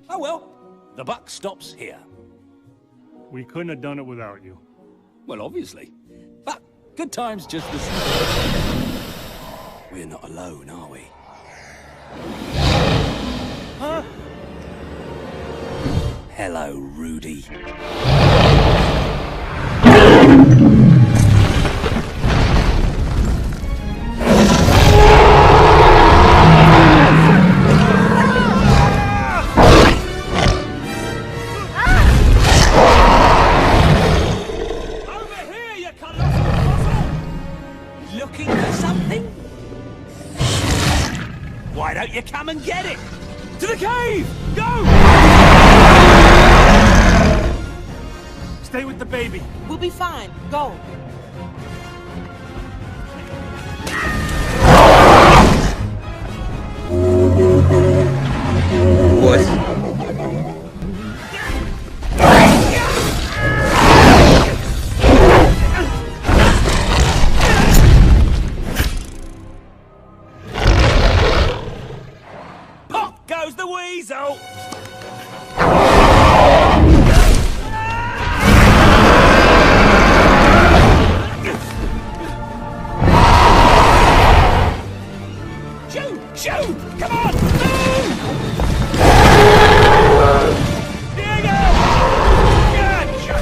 Oh well, the buck stops here. We couldn't have done it without you. Well, obviously. But good times just the same. We're not alone, are we? Huh? Hello, Rudy. Looking for something? Why don't you come and get it? To the cave! Go! Stay with the baby. We'll be fine. Go. What? Pop goes the weasel! Shoot! Shoot! Come on! Move! Diego! Gotcha!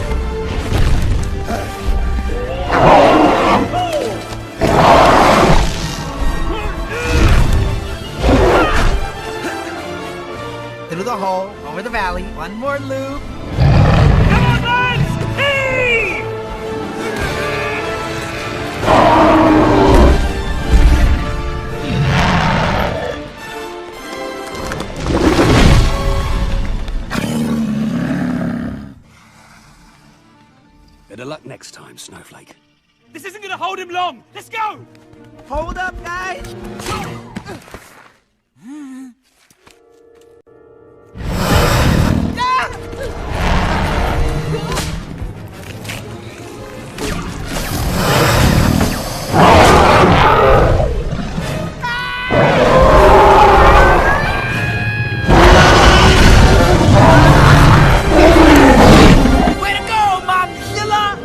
Through the hole, over the valley, one more loop. Come on, lads! Heave! Better luck next time, Snowflake. This isn't gonna hold him long! Let's go! Hold up, guys! Way to go, Momzilla!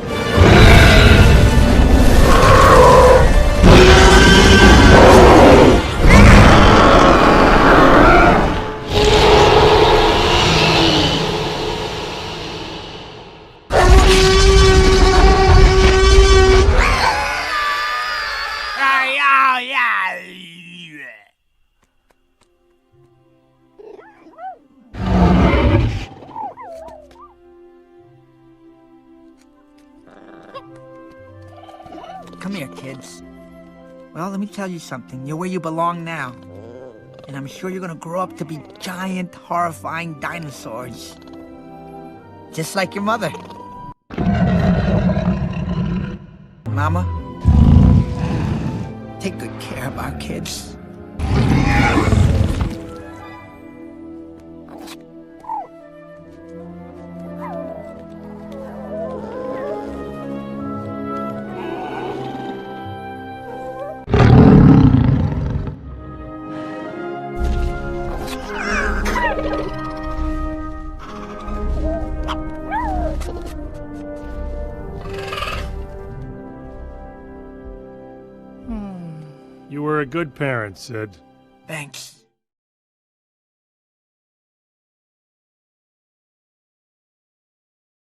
Come here, kids. Well, let me tell you something. You're where you belong now. And I'm sure you're gonna grow up to be giant, horrifying dinosaurs. Just like your mother. Mama, take good care of our kids. You were a good parent, Sid. Thanks.